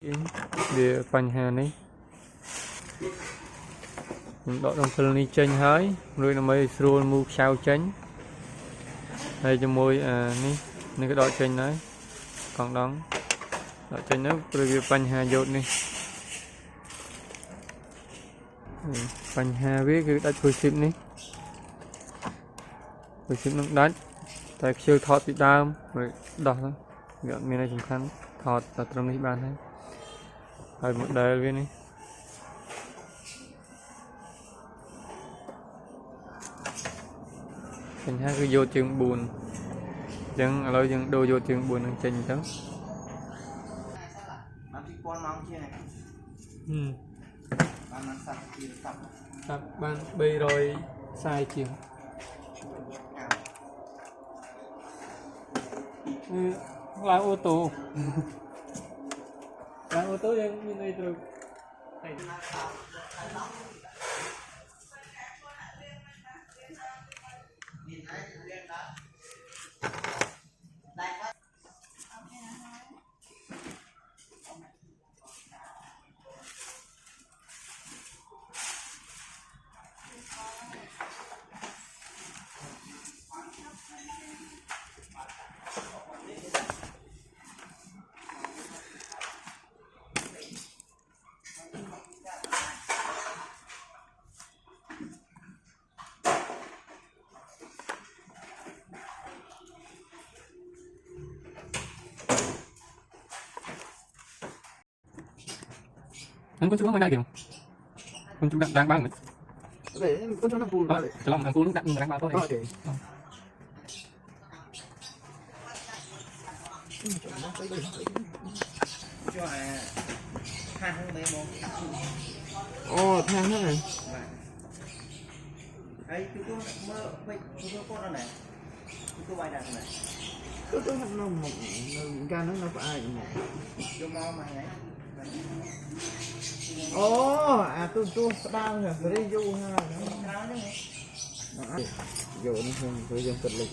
để bánh hà này mình đọ trong phần này chênh hơi rồi nó mới rồi mua sao chênh đây cho môi này cái đọ chênh đấy còn đóng đọ chênh nó rồi bánh hà dột này bánh hà với cái đặt phơi xịn này phơi xịn nó đắt tại chưa thọt bị đau rồi đọ thôi gọn miền này sủng khăn thọt ở trong này bàn đấy rồi một đời viên này mình hai cái vô trường buồn chẳng lối chẳng đồ vô trường buồn đang trình đó tập ban bây rồi sai chiều lái ô tô lái ô tô như này rồi anh con chú nó ngay kìa con chú đang bán để con chú nó phun ra để cho lòng thằng cô lúc đang bán thôi ồ than thế này ấy chúng tôi mơ vậy chúng tôi con này chúng tôi bài đặt này tôi nó một ca nó phải một cho mau mà này ồ tôi đang rồi phải đi du ha giờ nó không phải dân tịch lực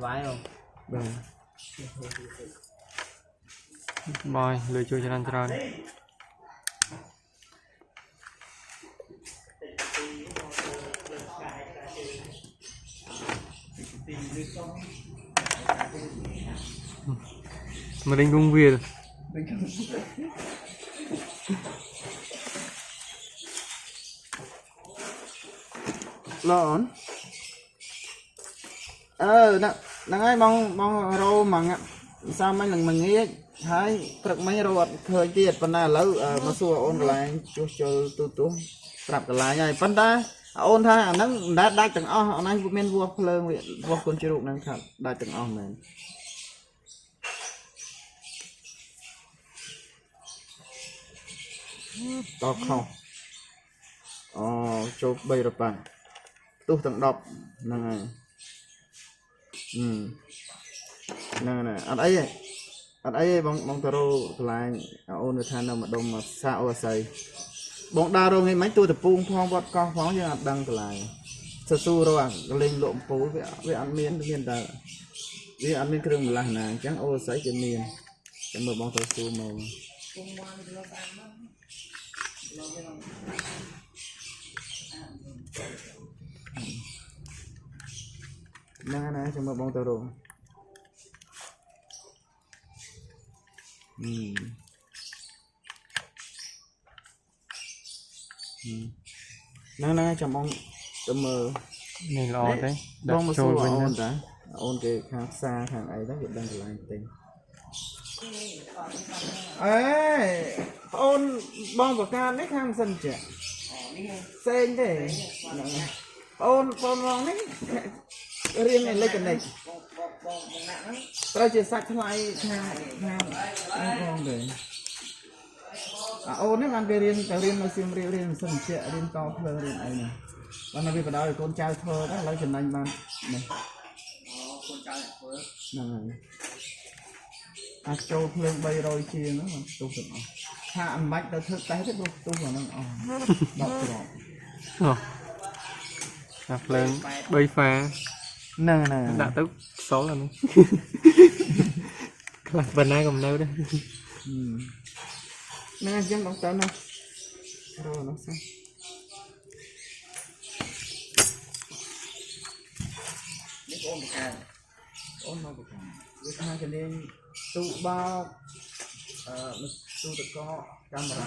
vãi không vâng bòi lười chui cho anh tròn mà đánh công việc lộn đang ai mong rô mà sao mấy lần mình nghĩ thấy thật mấy rô khơi tiệt phần nào lâu mà xua ôn lại cho tôi tập lại nhảy phần ta ôn thay nó đã từng anh anh men vua phơi vua con chơi năng thật đã từng mình to không cho bây giờ bạn tôi từng đọc này nè anh ấy bong taro lại ôn than nào mà đông mà sao say bong đa rồi mấy tôi tập buông phong bọt con phóng như đăng lại sơ su rồi lên lộn phố với ăn miên ta với ăn miên kêu là nàng chẳng ô say trên miên chẳng mở bong taro su màu nè chẳng mở bong taro nè chồng ông tầm mờ này lo đấy bông mà xô ôn đã ôn cái khá xa thằng ấy đó hiện đang lại tình ê ôn bông vào can đấy khang sân trẻ sen thế ôn bông đấy riêng này lấy cái này tôi chỉ sạch lại thang con để ôn đấy bạn về riêng nó xiêm riêng sân chè riêng cao thơ riêng ấy này bạn nói về cái đó thì con trai thơ đó lấy chân anh bạn này con trai này thôi châu phương bay rồi chia nữa mà tu được hạ ăn bạch ta thức tay hết luôn tu vào nó đọc rồi đặt lên bay pha nè đã tức số lần bên này còn đâu đấy nè chân đóng tớ nè rồi nó sao ôm một cái việc hai cho nên tu bao tu được có camera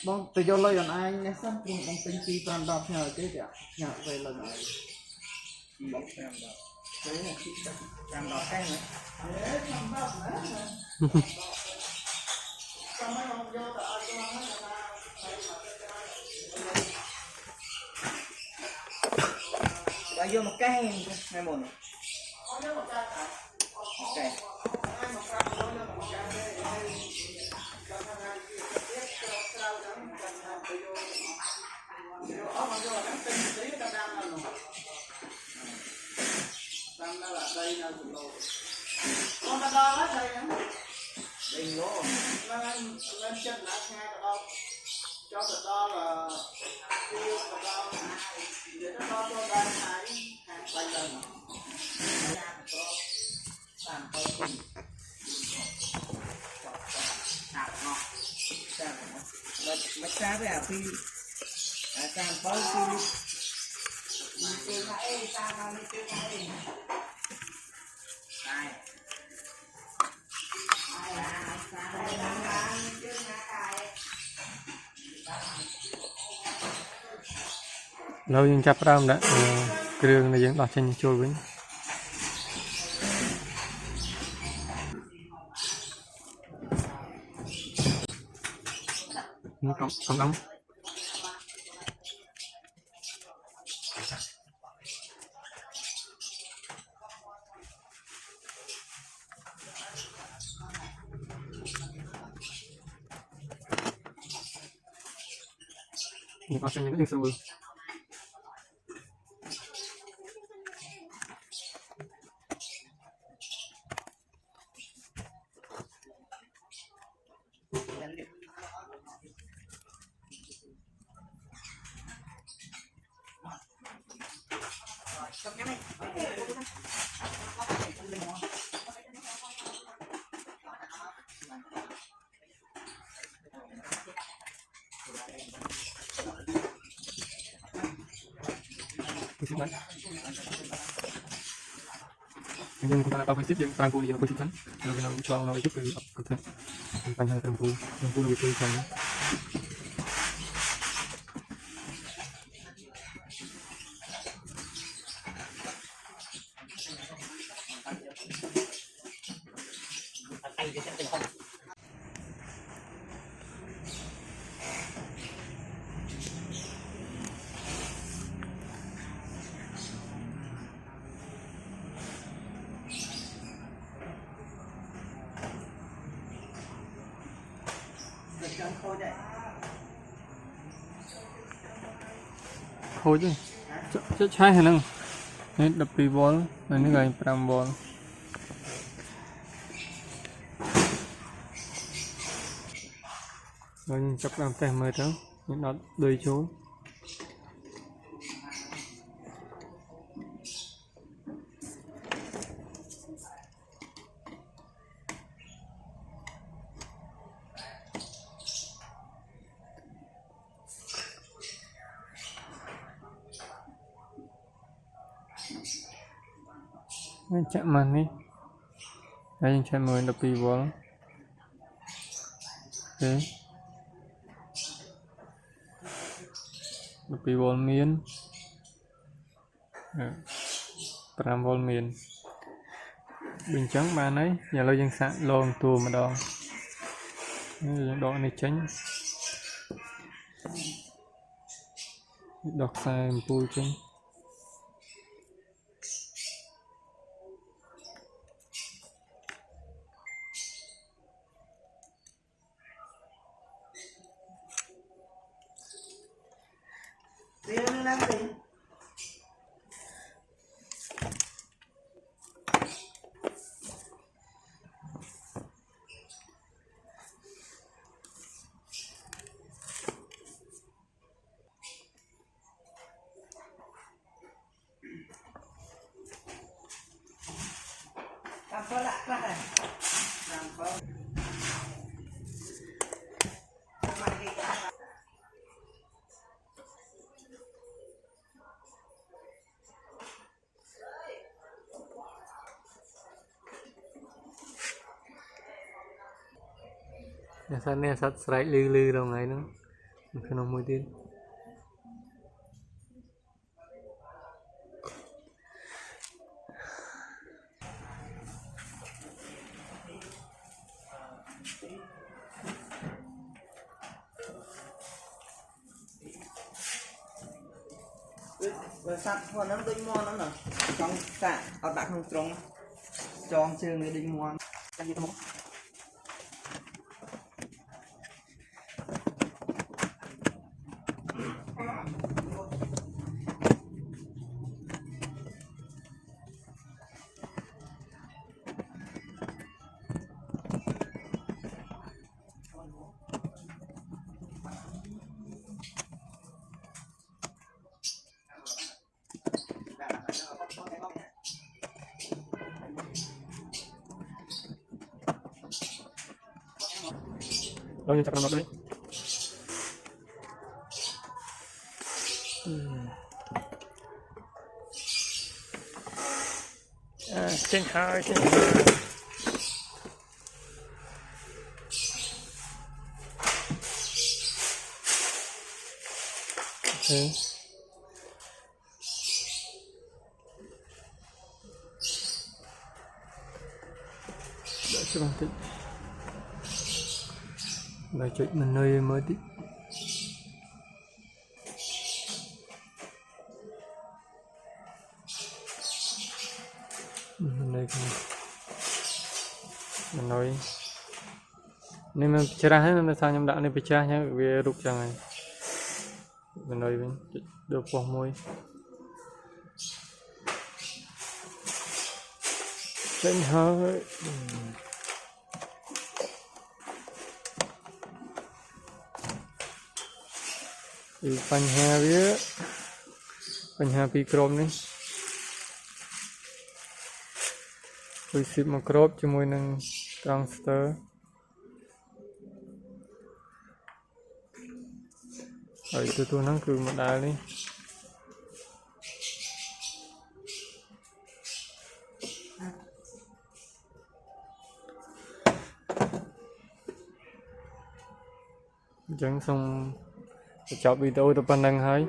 bông từ vô lời anh nhé sắp cùng bông tinh chi toàn đọc nhờ cái gì ạ nhờ về lần này bông xem đọc đấy là chị làm đọc cái này đấy làm đọc đấy bao nhiêu một cái hay một cái con ta đo hết đây á đỉnh lỗ lên chân lá hai cái đo cho cái đo là tiêu cái đo để nó đo cho ba hai ba lần làm thôi mà xa với à phi càng bao phi tiêu này ta bao nhiêu tiêu này này lâu nhưng chắp ra đã kêu này vẫn đọt trên trôi với không đóng có trên những cái sâu nhưng chúng ta bao ship nhưng toàn bộ ship sẵn rồi mình cho nó giúp cái có thể thành hai thành phố được chơi thành thôi chứ trái hay năng nên đập đi ball này nó gây pram ball rồi chọc làm tay mời đó những đó đôi chỗ chạm màn đi đây chạm mời đập đi ball thế đập đi ball miên pram ball miên bình trắng bàn ấy nhà lâu dân sạn lon tua mà đo độ này tránh đọc sai pui chân Đi nó làm gì? Làm có lạ quá này. Làm có. Biasanya saat strike lư đâu ngày nữa khi nó mới tiên Rồi sạch còn nó đinh muôn nó nè. Trong sạc ở đặt không trống. Tròn chưa người đinh muôn. Cái gì tao muốn? đâu như chắc nó đấy trên hai okay. Đợi cho bằng tích bài chuyện mình nơi mới tí mình đây mình nói nên mình chơi ra hết nên sao nhầm đã nên bị cha nhá vì rụt chẳng này mình nói mình được vòng môi trên hơiបញ្ហាពីក្របនេះគឺស៊ីបមកក្របជាមួយនឹង transistor ហើយទូហ្នឹងគឺ model នេះអញ្ចឹងសូមបញ្ចប់វីដេអូទៅប៉ុណ្្នឹងហើយ